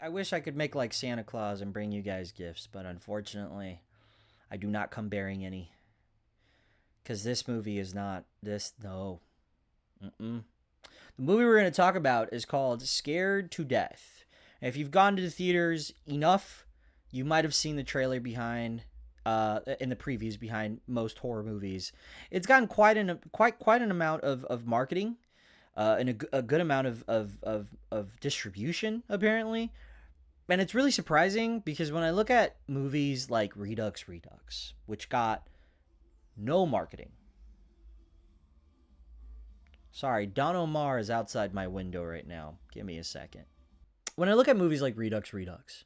I wish I could make like Santa Claus and bring you guys gifts, but unfortunately, I do not come bearing any. Because this movie is not this. No. Mm-mm. The movie we're going to talk about is called Scared to Death. And if you've gone to the theaters enough, you might have seen the trailer behind, in the previews behind most horror movies. It's gotten quite an amount of marketing, and a good amount of distribution apparently. And it's really surprising because when I look at movies like Redux, which got no marketing. Sorry, Don Omar is outside my window right now. Give me a second. When I look at movies like Redux,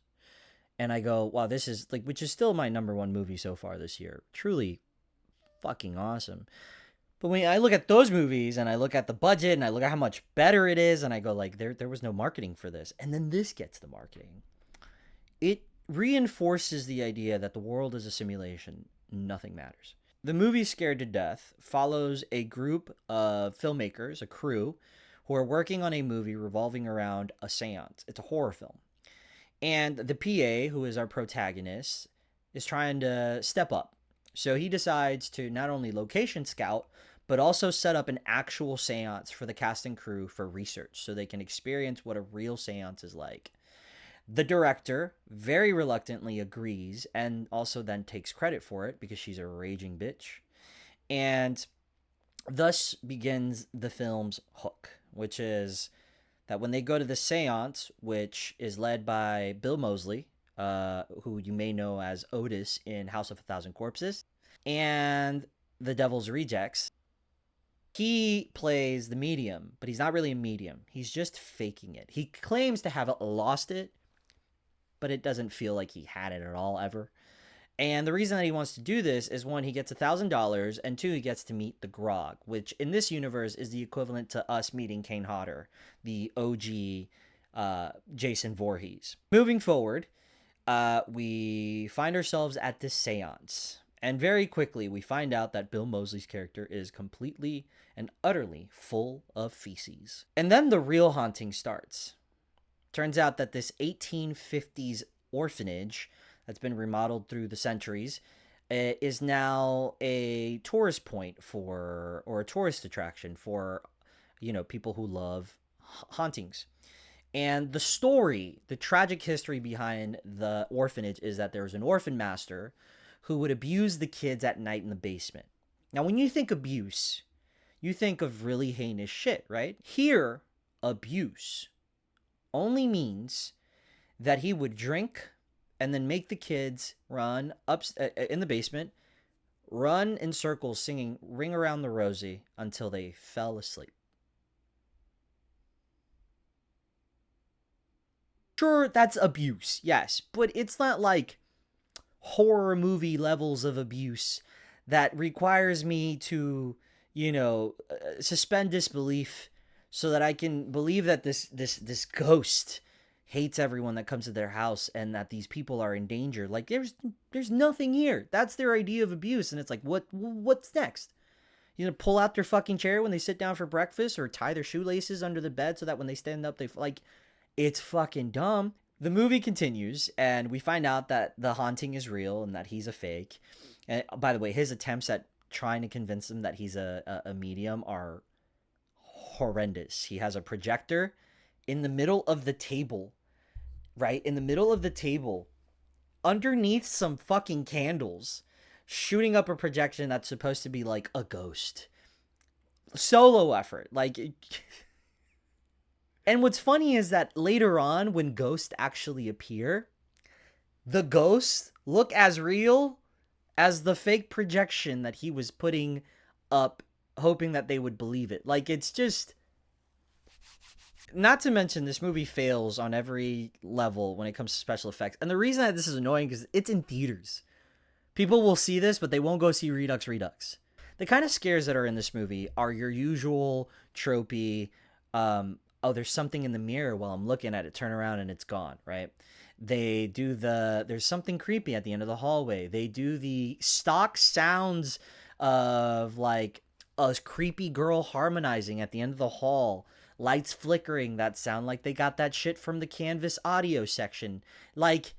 and I go, wow, this is like, which is still my number one movie so far this year. Truly fucking awesome. But when I look at those movies and I look at the budget and I look at how much better it is, and I go, like, there was no marketing for this. And then this gets the marketing. It reinforces the idea that the world is a simulation. Nothing matters. The movie Scared to Death follows a group of filmmakers, a crew, who are working on a movie revolving around a seance. It's a horror film. And the PA, who is our protagonist, is trying to step up. So he decides to not only location scout, but also set up an actual seance for the cast and crew for research so they can experience what a real seance is like. The director very reluctantly agrees and also then takes credit for it because she's a raging bitch. And thus begins the film's hook, which is that when they go to the seance, which is led by Bill Moseley, who you may know as Otis in House of a Thousand Corpses, and the Devil's Rejects, he plays the medium, but he's not really a medium. He's just faking it. He claims to have lost it, but it doesn't feel like he had it at all ever. And the reason that he wants to do this is, one, he gets $1,000, and two, he gets to meet the Grog, which in this universe is the equivalent to us meeting Kane Hodder, the OG Jason Voorhees. Moving forward, we find ourselves at this seance. And very quickly, we find out that Bill Moseley's character is completely and utterly full of feces. And then the real haunting starts. Turns out that this 1850s orphanage that's been remodeled through the centuries is now a tourist point for, or a tourist attraction for, people who love hauntings. And the story, the tragic history behind the orphanage is that there was an orphan master who would abuse the kids at night in the basement. Now, when you think abuse, you think of really heinous shit, right? Here, abuse only means that he would drink and then make the kids run up in the basement, run in circles singing Ring Around the Rosie until they fell asleep. Sure, that's abuse, yes, but it's not like horror movie levels of abuse that requires me to, suspend disbelief so that I can believe that this ghost hates everyone that comes to their house and that these people are in danger. Like, there's nothing here. That's their idea of abuse, and it's like, what's next? You know, pull out their fucking chair when they sit down for breakfast, or tie their shoelaces under the bed so that when they stand up, it's fucking dumb. The movie continues, and we find out that the haunting is real and that he's a fake. And by the way, his attempts at trying to convince them that he's a medium are horrendous. He has a projector in the middle of the table, right? In the middle of the table, underneath some fucking candles, shooting up a projection that's supposed to be like a ghost. Solo effort. And what's funny is that later on, when ghosts actually appear, the ghosts look as real as the fake projection that he was putting up, hoping that they would believe it. Like, it's just... Not to mention, this movie fails on every level when it comes to special effects. And the reason that this is annoying is it's in theaters. People will see this, but they won't go see Redux. The kind of scares that are in this movie are your usual tropey, oh, there's something in the mirror while I'm looking at it, turn around and it's gone, right? They do there's something creepy at the end of the hallway. They do the stock sounds of like a creepy girl harmonizing at the end of the hall. lights flickering that sound like they got that shit from the Canvas audio section. Like,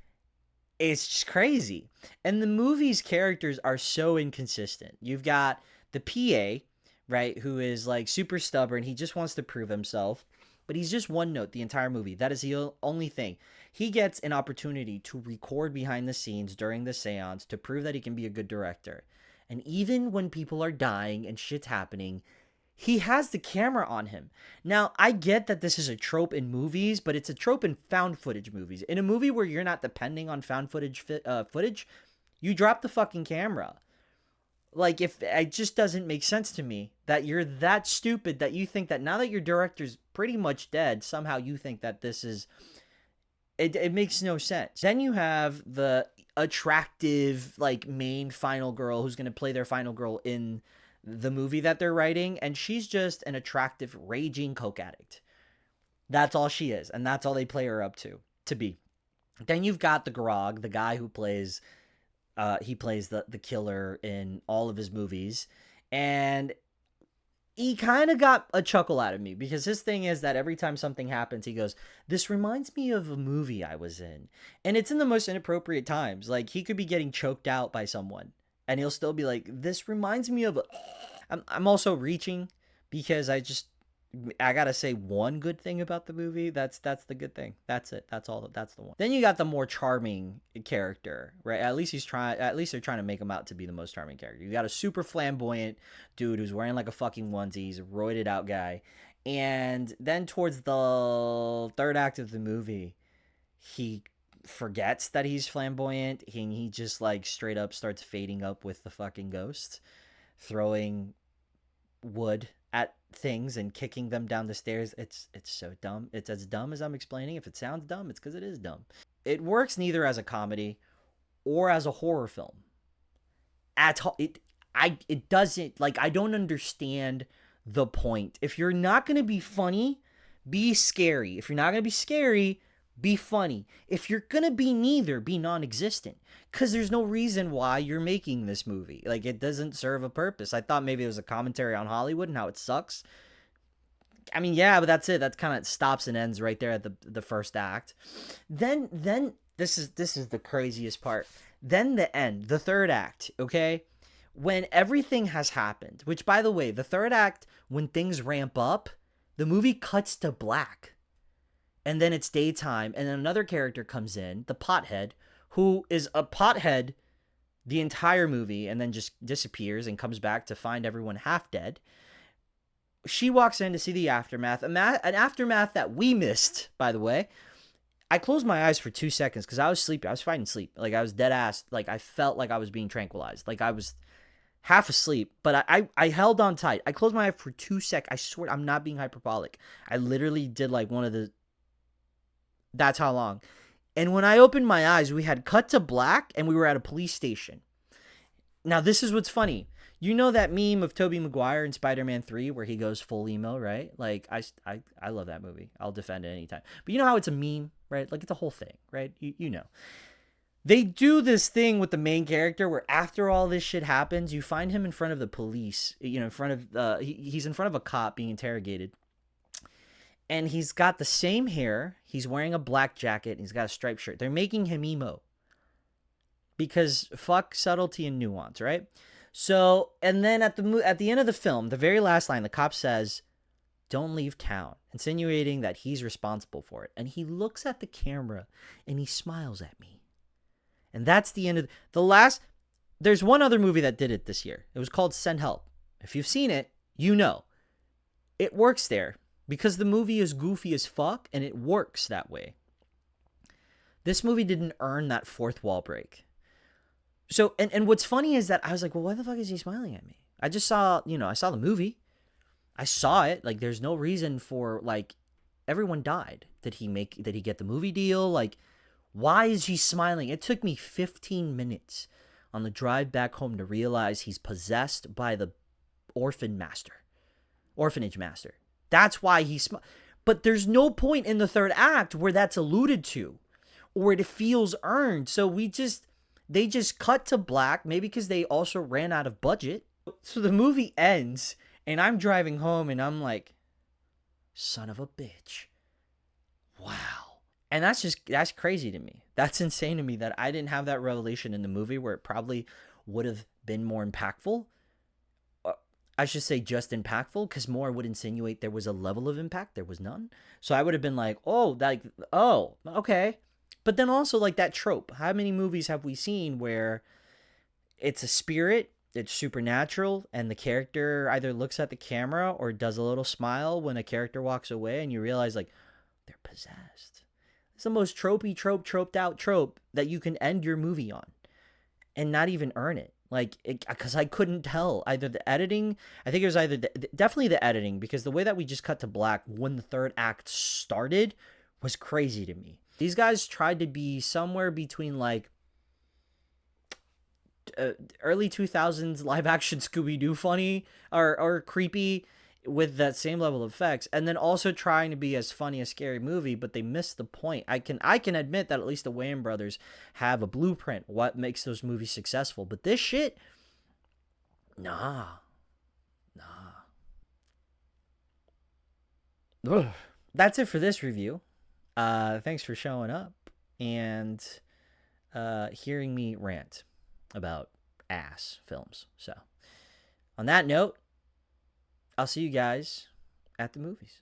it's just crazy. And the movie's characters are so inconsistent. You've got the PA, right, who is like super stubborn. He just wants to prove himself, but he's just one note the entire movie. That is the only thing. He gets an opportunity to record behind the scenes during the seance to prove that he can be a good director. And even when people are dying and shit's happening, he has the camera on him. Now, I get that this is a trope in movies, but it's a trope in found footage movies. In a movie where you're not depending on found footage, you drop the fucking camera. Like, if it just doesn't make sense to me that you're that stupid that you think that now that your director's pretty much dead, somehow you think that this is... It makes no sense. Then you have the attractive, like, main final girl who's going to play their final girl in the movie that they're writing, and she's just an attractive, raging coke addict. That's all she is, and that's all they play her up to be. Then you've got the Grog, the guy who plays... he plays the killer in all of his movies, and he kind of got a chuckle out of me because his thing is that every time something happens, he goes, "This reminds me of a movie I was in," and it's in the most inappropriate times. Like, he could be getting choked out by someone, and he'll still be like, "This reminds me of a..." I'm also reaching because I gotta say one good thing about the movie. That's the good thing. That's it. That's all. That's the one. Then you got the more charming character, right? At least they're trying to make him out to be the most charming character. You got a super flamboyant dude who's wearing like a fucking onesie. He's a roided out guy. And then towards the third act of the movie, he forgets that he's flamboyant. He just like straight up starts fading up with the fucking ghosts, throwing wood at things and kicking them down the stairs. It's so dumb. It's as dumb as I'm explaining. If it sounds dumb, it's because it is dumb. It works neither as a comedy or as a horror film at all. It doesn't, like, I don't understand the point. If you're not going to be funny, be scary. If you're not going to be scary, be funny. If you're going to be neither, be non-existent. Because there's no reason why you're making this movie. Like, it doesn't serve a purpose. I thought maybe it was a commentary on Hollywood and how it sucks. I mean, yeah, but that's it. That kind of stops and ends right there at the first act. Then this is the craziest part. Then the end, the third act, okay? When everything has happened, which, by the way, the third act, when things ramp up, the movie cuts to black. And then it's daytime, and then another character comes in, the pothead, who is a pothead the entire movie and then just disappears and comes back to find everyone half dead. She walks in to see the aftermath, an aftermath that we missed, by the way. I closed my eyes for 2 seconds because I was sleepy. I was fighting sleep. Like, I was dead ass. Like, I felt like I was being tranquilized. Like, I was half asleep, but I held on tight. I closed my eyes for 2 seconds. I swear I'm not being hyperbolic. I literally did like one of the... That's how long. And when I opened my eyes, we had cut to black and we were at a police station. Now, this is what's funny. You know that meme of Tobey Maguire in Spider-Man 3 where he goes full emo, right? Like, I love that movie. I'll defend it anytime. But you know how it's a meme, right? Like, it's a whole thing, right? You know. They do this thing with the main character where after all this shit happens, you find him in front of the police, you know, in front of, he's in front of a cop being interrogated. And he's got the same hair. He's wearing a black jacket. And he's got a striped shirt. They're making him emo. Because fuck subtlety and nuance, right? So, and then at the end of the film, the very last line, the cop says, "Don't leave town," insinuating that he's responsible for it. And he looks at the camera and he smiles at me. And that's the end of the last. There's one other movie that did it this year. It was called Send Help. If you've seen it, you know. It works there. Because the movie is goofy as fuck, and it works that way. This movie didn't earn that fourth wall break. So, and what's funny is that I was like, well, why the fuck is he smiling at me? I just saw, I saw the movie. I saw it. Like, there's no reason for, like, everyone died. Did he get the movie deal? Like, why is he smiling? It took me 15 minutes on the drive back home to realize he's possessed by the orphanage master. That's why but there's no point in the third act where that's alluded to or it feels earned. So they just cut to black, maybe because they also ran out of budget. So the movie ends and I'm driving home and I'm like, Son of a bitch. Wow. And that's crazy to me. That's insane to me that I didn't have that revelation in the movie where it probably would have been more impactful. I should say just impactful, because more would insinuate there was a level of impact. There was none. So I would have been like, oh, okay. But then also like that trope. How many movies have we seen where it's a spirit, it's supernatural, and the character either looks at the camera or does a little smile when a character walks away, and you realize like they're possessed. It's the most troped out trope that you can end your movie on and not even earn it. Like, because I couldn't tell either the editing. I think it was either definitely the editing, because the way that we just cut to black when the third act started was crazy to me. These guys tried to be somewhere between like early 2000s live action Scooby-Doo funny or creepy with that same level of effects, and then also trying to be as funny as Scary Movie, but they missed the point. I can admit that at least the Wayans brothers have a blueprint what makes those movies successful, but this shit, nah. Ugh. That's it for this review. Thanks for showing up and hearing me rant about ass films. So, on that note, I'll see you guys at the movies.